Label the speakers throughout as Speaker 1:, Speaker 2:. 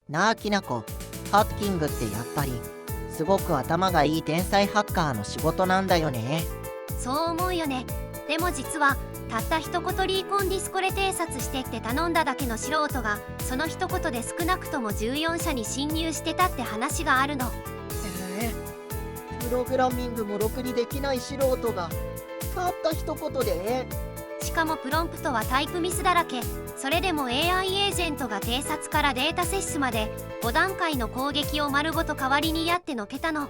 Speaker 1: なあきなこ、ハッキングってやっぱりすごく頭がいい天才ハッカーの仕事なんだよね。
Speaker 2: そう思うよね。でも実はたった一言リーコンディスコレ偵察してって頼んだだけの素人がその一言で少なくとも14社に侵入してたって話があるの。
Speaker 3: プログラミングもろくにできない素人がたった一言で。
Speaker 2: しかもプロンプトはタイプミスだらけ。それでも AI エージェントが偵察からデータ摂取まで5段階の攻撃を丸ごと代わりにやってのけたの。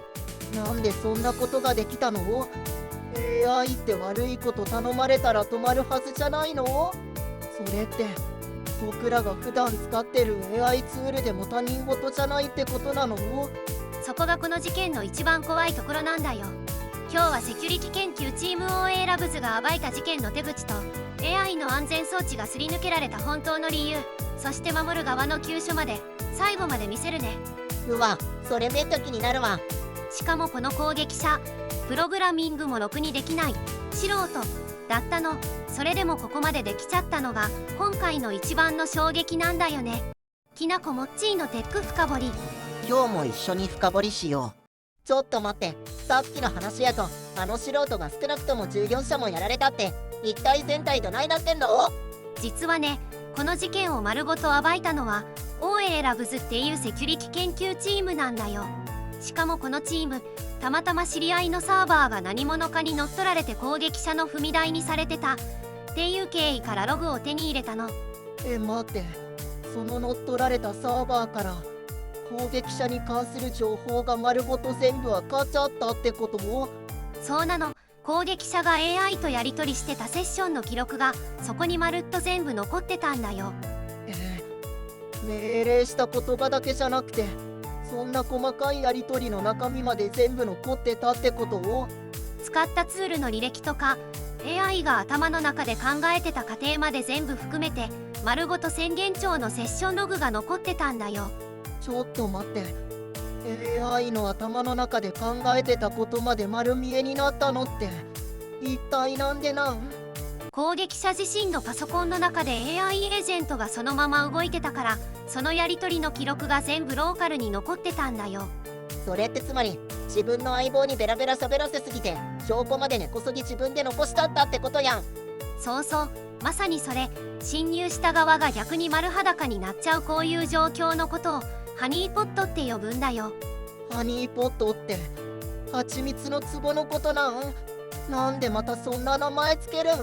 Speaker 3: なんでそんなことができたの？ AI って悪いこと頼まれたら止まるはずじゃないの？それって僕らが普段使ってる AI ツールでも他人事じゃないってことなの？
Speaker 2: そこがこの事件の一番怖いところなんだよ。今日はセキュリティ研究チーム OA ラブズが暴いた事件の手口と AI の安全装置がすり抜けられた本当の理由、そして守る側の急所まで最後まで見せるね。
Speaker 1: うわ、それめっちゃ気になるわ。
Speaker 2: しかもこの攻撃者プログラミングもろくにできない素人だったの。それでもここまでできちゃったのが今回の一番の衝撃なんだよね。きなこもっちーのテック深掘り。
Speaker 1: 今日も一緒に深掘りしよう。
Speaker 3: ちょっと待って、さっきの話やとあの素人が少なくとも14社もやられたって一体全体どないなってんの？
Speaker 2: 実はね、この事件を丸ごと暴いたのは OA ラブズっていうセキュリティ研究チームなんだよ。しかもこのチームたまたま知り合いのサーバーが何者かに乗っ取られて攻撃者の踏み台にされてたっていう経緯からログを手に入れたの。
Speaker 3: 待って、その乗っ取られたサーバーから攻撃者に関する情報が丸ごと全部分かっちゃったってことも？
Speaker 2: そうなの。攻撃者が AI とやり取りしてたセッションの記録がそこにまるっと全部残ってたんだよ。
Speaker 3: 命令した言葉だけじゃなくてそんな細かいやり取りの中身まで全部残ってたってことを？
Speaker 2: 使ったツールの履歴とか AI が頭の中で考えてた過程まで全部含めて丸ごと宣言帳のセッションログが残ってたんだよ。
Speaker 3: ちょっと待って、 AI の頭の中で考えてたことまで丸見えになったのって一体なんでなん？
Speaker 2: 攻撃者自身のパソコンの中で AI エージェントがそのまま動いてたから、そのやり取りの記録が全部ローカルに残ってたんだよ。
Speaker 3: それってつまり自分の相棒にベラベラ喋らせすぎて証拠まで根こそぎ自分で残したったってことやん。
Speaker 2: そうそう、まさにそれ。侵入した側が逆に丸裸になっちゃうこういう状況のことをハニーポットって呼ぶんだよ。
Speaker 3: ハニーポットって蜂蜜の壺のことなん？なんでまたそんな名前つけるん？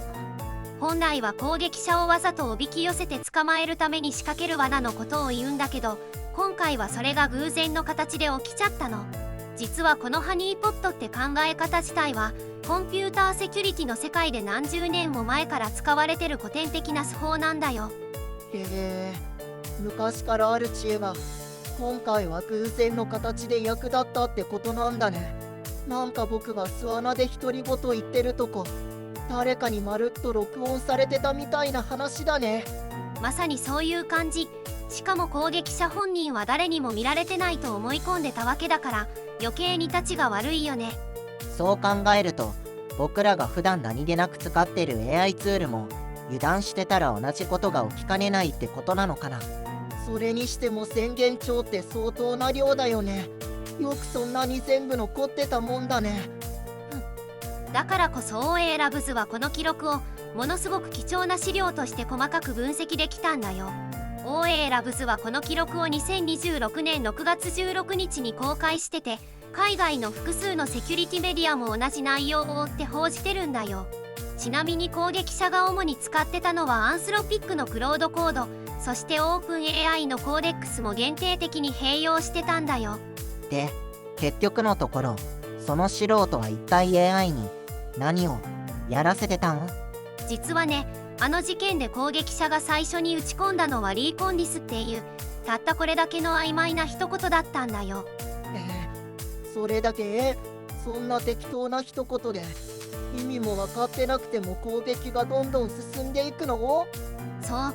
Speaker 2: 本来は攻撃者をわざとおびき寄せて捕まえるために仕掛ける罠のことを言うんだけど、今回はそれが偶然の形で起きちゃったの。実はこのハニーポットって考え方自体はコンピューターセキュリティの世界で何十年も前から使われてる古典的な手法なんだよ。
Speaker 3: へえ、昔からある知恵が今回は偶然の形で役立ったってことなんだね。なんか僕が巣穴で独り言言ってるとこ誰かにまるっと録音されてたみたいな話だね。
Speaker 2: まさにそういう感じ。しかも攻撃者本人は誰にも見られてないと思い込んでたわけだから余計にたちが悪いよね。
Speaker 1: そう考えると僕らが普段何気なく使ってる AI ツールも油断してたら同じことが起きかねないってことなのかな。
Speaker 3: それにしても宣言帳って相当な量だよね。よくそんなに全部残ってたもんだね。
Speaker 2: だからこそ OA ラブズはこの記録をものすごく貴重な資料として細かく分析できたんだよ。OA ラブズはこの記録を2026年6月16日に公開してて、海外の複数のセキュリティメディアも同じ内容を追って報じてるんだよ。ちなみに攻撃者が主に使ってたのはアンスロピックのクロードコード、そしてオープン AI のコーデックスも限定的に併用してたんだよ。
Speaker 1: で、結局のところその素人は一体 AI に何をやらせてたん？
Speaker 2: 実はね、あの事件で攻撃者が最初に打ち込んだのはリーコンディスっていうたったこれだけの曖昧な一言だったんだよ。
Speaker 3: それだけ？そんな適当な一言で意味も分かってなくても攻撃がどんどん進んでいくの？
Speaker 2: そう、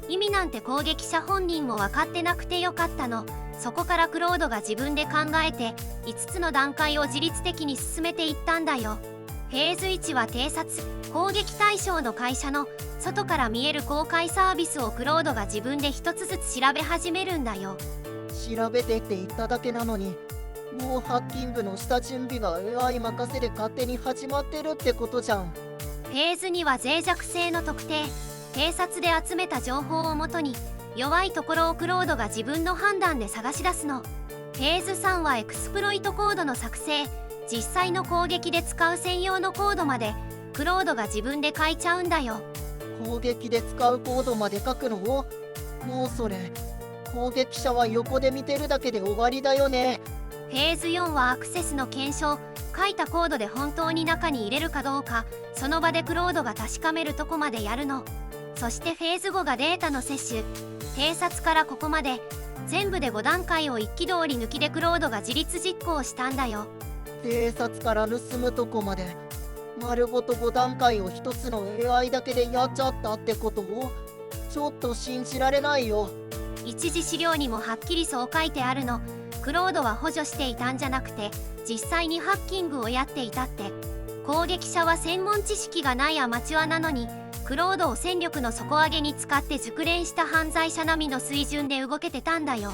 Speaker 2: 意味なんて攻撃者本人も分かってなくてよかったの。そこからクロードが自分で考えて5つの段階を自律的に進めていったんだよ。フェーズ1は偵察。攻撃対象の会社の外から見える公開サービスをクロードが自分で一つずつ調べ始めるんだよ。
Speaker 3: 調べてって言っただけなのに、もうハッキングの下準備が AI 任せで勝手に始まってるってことじゃん。
Speaker 2: フェーズ2は脆弱性の特定。偵察で集めた情報をもとに弱いところをクロードが自分の判断で探し出すの。フェーズ3はエクスプロイトコードの作成。実際の攻撃で使う専用のコードまでクロードが自分で書いちゃうんだよ。
Speaker 3: 攻撃で使うコードまで書くの？もうそれ、攻撃者は横で見てるだけで終わりだよね。
Speaker 2: フェーズ4はアクセスの検証。書いたコードで本当に中に入れるかどうか、その場でクロードが確かめるとこまでやるの。そしてフェーズ5がデータの摂取。偵察からここまで全部で5段階を一気通り抜きでクロードが自立実行したんだよ。
Speaker 3: 偵察から盗むとこまで丸ごと5段階を一つの AI だけでやっちゃったってことをちょっと信じられないよ。
Speaker 2: 一次資料にもはっきりそう書いてあるの。クロードは補助していたんじゃなくて実際にハッキングをやっていたって。攻撃者は専門知識がないアマチュアなのにクロードを戦力の底上げに使って熟練した犯罪者並みの水準で動けてたんだよ。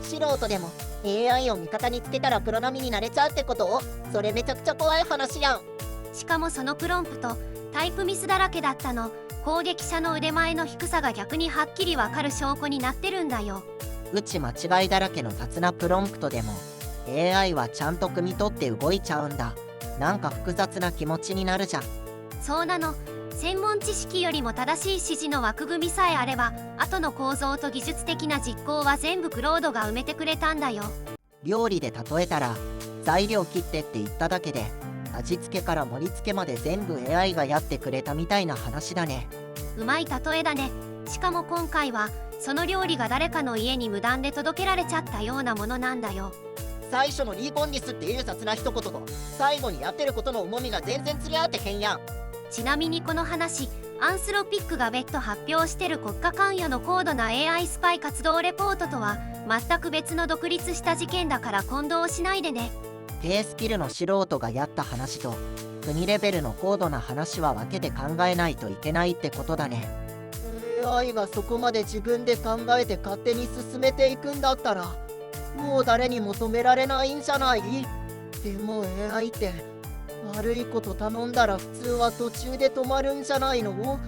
Speaker 3: 素人でも AI を味方につけたらプロ並みになれちゃうってこと？それめちゃくちゃ怖い話やん。
Speaker 2: しかもそのプロンプトタイプミスだらけだったの。攻撃者の腕前の低さが逆にはっきりわかる証拠になってるんだよ。
Speaker 1: うち間違いだらけの雑なプロンプトでも AI はちゃんと汲み取って動いちゃうんだ。なんか複雑な気持ちになるじゃん。
Speaker 2: そうなの。専門知識よりも正しい指示の枠組みさえあれば後の構造と技術的な実行は全部クロードが埋めてくれたんだよ。
Speaker 1: 料理で例えたら材料切ってって言っただけで味付けから盛り付けまで全部 AI がやってくれたみたいな話だね。
Speaker 2: うまい例えだね。しかも今回はその料理が誰かの家に無断で届けられちゃったようなものなんだよ。
Speaker 3: 最初のリーコンディスっていう雑な一言と最後にやってることの重みが全然釣り合ってへんやん。
Speaker 2: ちなみにこの話アンスロピックが別途発表してる国家関与の高度な AI スパイ活動レポートとは全く別の独立した事件だから混同しないでね。
Speaker 1: 低スキルの素人がやった話と国レベルの高度な話は分けて考えないといけないってことだね。
Speaker 3: AI がそこまで自分で考えて勝手に進めていくんだったらもう誰にも止められないんじゃない？でも AI って悪いこと頼んだら普通は途中で止まるんじゃないの？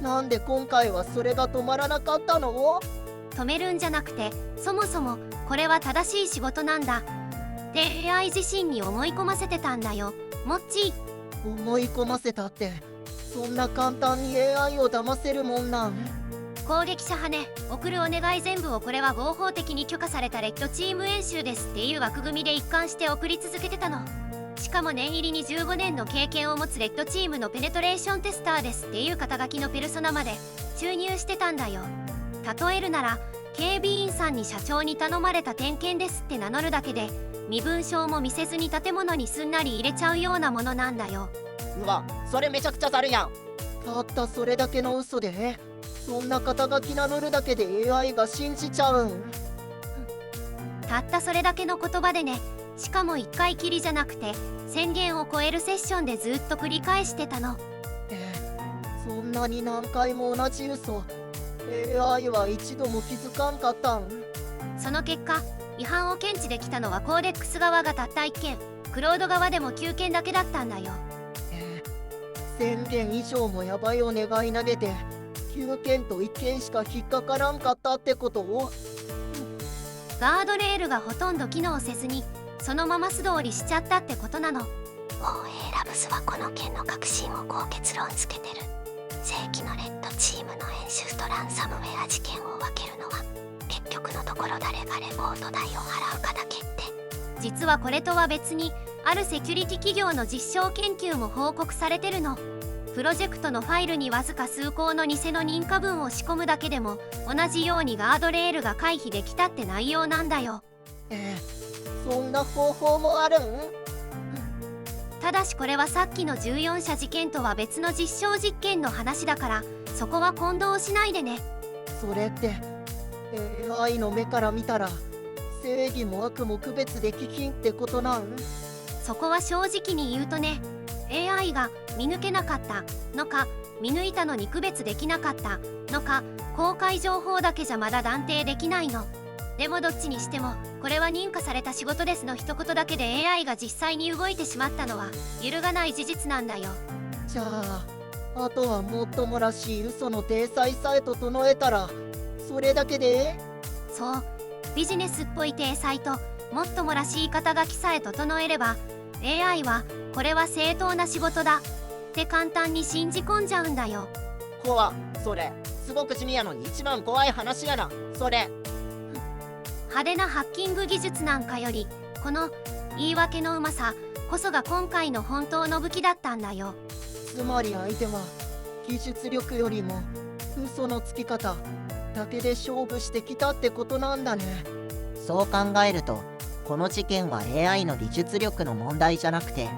Speaker 3: なんで今回はそれが止まらなかったの？
Speaker 2: 止めるんじゃなくてそもそもこれは正しい仕事なんだで AI 自身に思い込ませてたんだよ。もっち
Speaker 3: 思い込ませたってそんな簡単に AI を騙せるもんなん？
Speaker 2: 攻撃者派ね。送るお願い全部をこれは合法的に許可されたレッドチーム演習ですっていう枠組みで一貫して送り続けてたの。しかも念入りに15年の経験を持つレッドチームのペネトレーションテスターですっていう肩書きのペルソナまで注入してたんだよ。例えるなら警備員さんに社長に頼まれた点検ですって名乗るだけで身分証も見せずに建物にすんなり入れちゃうようなものなんだよ。
Speaker 3: うわ、それめちゃくちゃざるやん。たったそれだけの嘘でそんな肩書き名乗るだけで AI が信じちゃうん？
Speaker 2: たったそれだけの言葉でね。しかも1回きりじゃなくて宣言を超えるセッションでずっと繰り返してたの。
Speaker 3: そんなに何回も同じ嘘 AI は一度も気づかんかったん？
Speaker 2: その結果違反を検知できたのはコーデックス側がたった1件クロード側でも9件だけだったんだよ。
Speaker 3: 1000件以上もやばいお願い投げて9件と1件しか引っかからんかったってことを？
Speaker 2: ガードレールがほとんど機能せずにそのまま素通りしちゃったってことなの。 OA ラブスはこの件の確信をこう結論付けてる。正規のレッドチームの演習とランサムウェア事件を分けるのは結局のところ誰がレポート代を払うかだけって。実はこれとは別にあるセキュリティ企業の実証研究も報告されてるの。プロジェクトのファイルにわずか数項の偽の認可文を仕込むだけでも同じようにガードレールが回避できたって内容なんだよ。
Speaker 3: そんな方法もあるん？
Speaker 2: ただしこれはさっきの14社事件とは別の実証実験の話だからそこは混同しないでね。
Speaker 3: それって AI の目から見たら正義も悪も区別できひんってことなん？
Speaker 2: そこは正直に言うとね AI が見抜けなかったのか見抜いたのに区別できなかったのか公開情報だけじゃまだ断定できないの。でもどっちにしてもこれは認可された仕事ですの一言だけで AI が実際に動いてしまったのは揺るがない事実なんだよ。
Speaker 3: じゃあとはもっともらしい嘘の体裁さえ整えたらそれだけで。
Speaker 2: そう、ビジネスっぽい体裁ともっともらしい肩書きさえ整えれば AI はこれは正当な仕事だって簡単に信じ込んじゃうんだよ。
Speaker 1: それすごく地味やのに一番怖い話やな。それ
Speaker 2: 派手なハッキング技術なんかよりこの言い訳のうまさこそが今回の本当の武器だったんだよ。
Speaker 3: つまり相手は技術力よりも嘘のつき方だけで勝負してきたってことなんだね。
Speaker 1: そう考えるとこの事件は AI の技術力の問題じゃなくて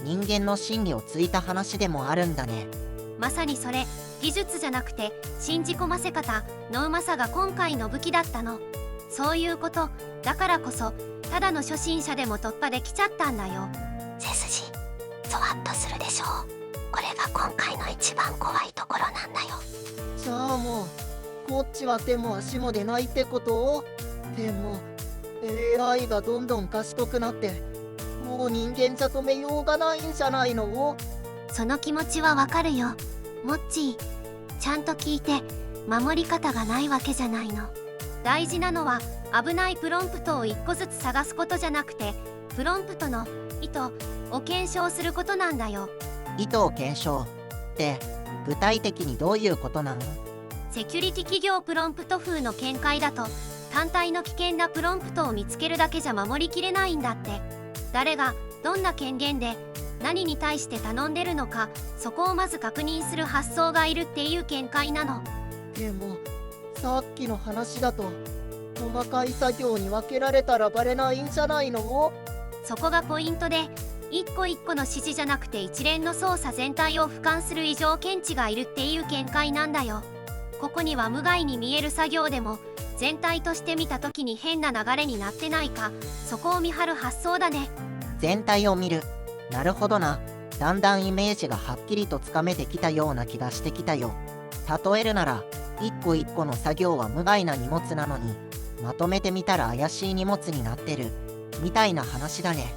Speaker 1: 人間の心理をついた話でもあるんだね。
Speaker 2: まさにそれ、技術じゃなくて信じ込ませ方のうまさが今回の武器だったの。そういうことだからこそただの初心者でも突破できちゃったんだよ。
Speaker 4: 背筋ゾワッとするでしょう。これが今回の一番怖いところなんだよ。
Speaker 3: じゃあもうこっちは手も足も出ないってことでも AI がどんどん賢くなってもう人間じゃ止めようがないんじゃないの。
Speaker 2: その気持ちはわかるよモッチー。ちゃんと聞いて守り方がないわけじゃないの。大事なのは危ないプロンプトを1個ずつ探すことじゃなくてプロンプトの意図を検証することなんだよ。
Speaker 1: 意図を検証って具体的にどういうことなの？
Speaker 2: セキュリティ企業プロンプト風の見解だと単体の危険なプロンプトを見つけるだけじゃ守りきれないんだって。誰がどんな権限で何に対して頼んでるのかそこをまず確認する発想がいるっていう見解なの。
Speaker 3: でもさっきの話だと細かい作業に分けられたらバレないんじゃないの。
Speaker 2: そこがポイントで一個一個の指示じゃなくて一連の操作全体を俯瞰する異常検知がいるっていう見解なんだよ。ここには無害に見える作業でも全体として見た時に変な流れになってないかそこを見張る発想だね。
Speaker 1: 全体を見る。なるほどな。だんだんイメージがはっきりとつかめてきたような気がしてきたよ。例えるなら一個一個の作業は無害な荷物なのにまとめてみたら怪しい荷物になってるみたいな話だね。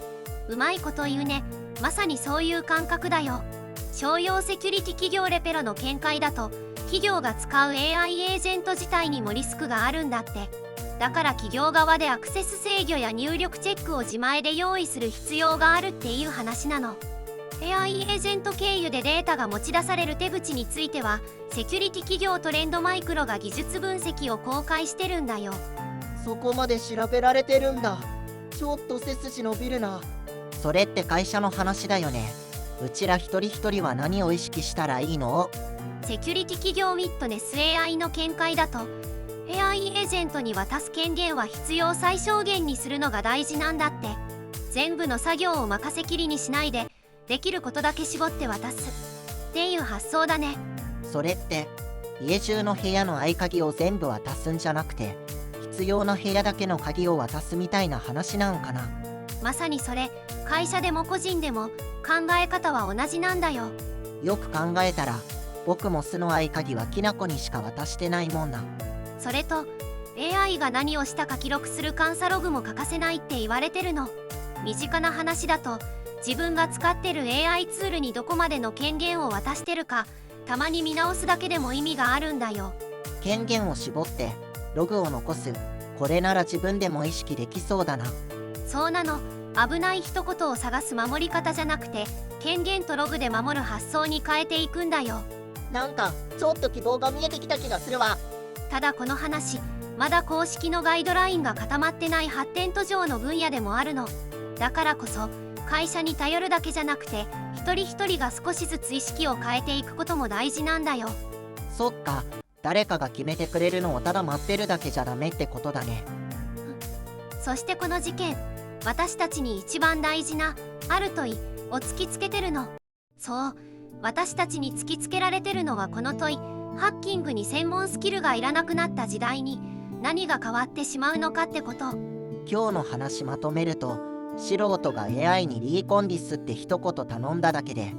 Speaker 2: うまいこと言うね。まさにそういう感覚だよ。商用セキュリティ企業レペロの見解だと企業が使う AI エージェント自体にもリスクがあるんだって。だから企業側でアクセス制御や入力チェックを自前で用意する必要があるっていう話なの。AI エージェント経由でデータが持ち出される手口についてはセキュリティ企業トレンドマイクロが技術分析を公開してるんだよ。
Speaker 3: そこまで調べられてるんだ。ちょっと背筋伸びるな。
Speaker 1: それって会社の話だよね。うちら一人一人は何を意識したらいいの？
Speaker 2: セキュリティ企業ウィットネス AI の見解だと AI エージェントに渡す権限は必要最小限にするのが大事なんだって。全部の作業を任せきりにしないでできることだけ絞って渡すっていう発想だね。
Speaker 1: それって家中の部屋の合鍵を全部渡すんじゃなくて必要な部屋だけの鍵を渡すみたいな話なんかな。
Speaker 2: まさにそれ。会社でも個人でも考え方は同じなんだよ。
Speaker 1: よく考えたら僕も巣の合鍵はきなこにしか渡してないもんな。
Speaker 2: それと AI が何をしたか記録する監査ログも欠かせないって言われてるの。身近な話だと自分が使ってる AI ツールにどこまでの権限を渡してるかたまに見直すだけでも意味があるんだよ。
Speaker 1: 権限を絞ってログを残す。これなら自分でも意識できそうだな。
Speaker 2: そうなの。危ない一言を探す守り方じゃなくて権限とログで守る発想に変えていくんだよ。
Speaker 3: なんかちょっと希望が見えてきた気がするわ。
Speaker 2: ただこの話まだ公式のガイドラインが固まってない発展途上の分野でもあるの。だからこそ会社に頼るだけじゃなくて一人一人が少しずつ意識を変えていくことも大事なんだよ。
Speaker 1: そっか、誰かが決めてくれるのをただ待ってるだけじゃダメってことだね。
Speaker 2: そしてこの事件私たちに一番大事なある問いを突きつけてるの。そう、私たちに突きつけられてるのはこの問い。ハッキングに専門スキルがいらなくなった時代に何が変わってしまうのかってこと。
Speaker 1: 今日の話まとめると、素人が AI にリーコンディスって一言頼んだだけで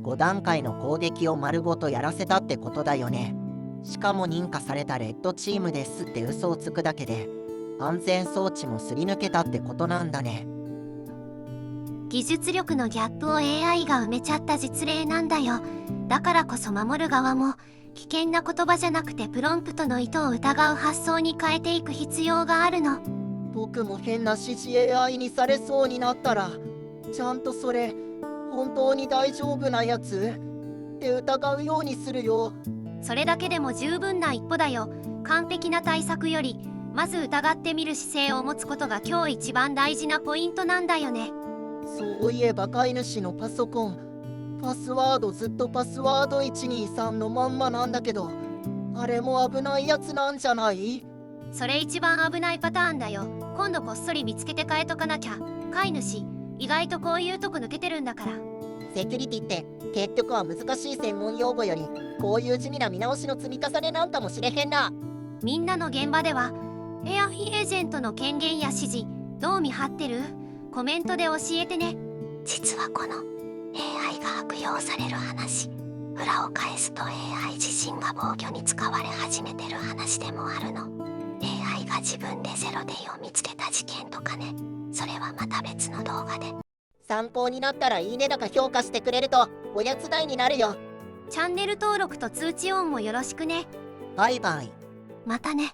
Speaker 1: 5段階の攻撃を丸ごとやらせたってことだよね。しかも認可されたレッドチームですって嘘をつくだけで安全装置もすり抜けたってことなんだね。
Speaker 2: 技術力のギャップを AI が埋めちゃった実例なんだよ。だからこそ守る側も危険な言葉じゃなくてプロンプトの意図を疑う発想に変えていく必要があるの。
Speaker 3: 僕も変な指示 AI にされそうになったら、ちゃんとそれ本当に大丈夫なやつって疑うようにするよ。
Speaker 2: それだけでも十分な一歩だよ。完璧な対策よりまず疑ってみる姿勢を持つことが今日一番大事なポイントなんだよね。
Speaker 3: そういえば飼い主のパソコン、パスワードずっとパスワード123のまんまなんだけど、あれも危ないやつなんじゃない？
Speaker 2: それ一番危ないパターンだよ。今度こっそり見つけて変えとかなきゃ。飼い主意外とこういうとこ抜けてるんだから。
Speaker 1: セキュリティって結局は難しい専門用語よりこういう地味な見直しの積み重ねなんかもしれへんな。
Speaker 2: みんなの現場では AI エージェントの権限や指示どう見張ってる？コメントで教えてね。
Speaker 4: 実はこの AI が悪用される話、裏を返すと AI 自身が防御に使われ始めてる話でもあるの。 AI が自分でゼロデイを見つけた事件とかね。それはまた別の動画で。
Speaker 1: 参考になったらいいねだか評価してくれるとおやつ代になるよ。
Speaker 2: チャンネル登録と通知オンもよろしくね。
Speaker 1: バイバイ。
Speaker 2: またね。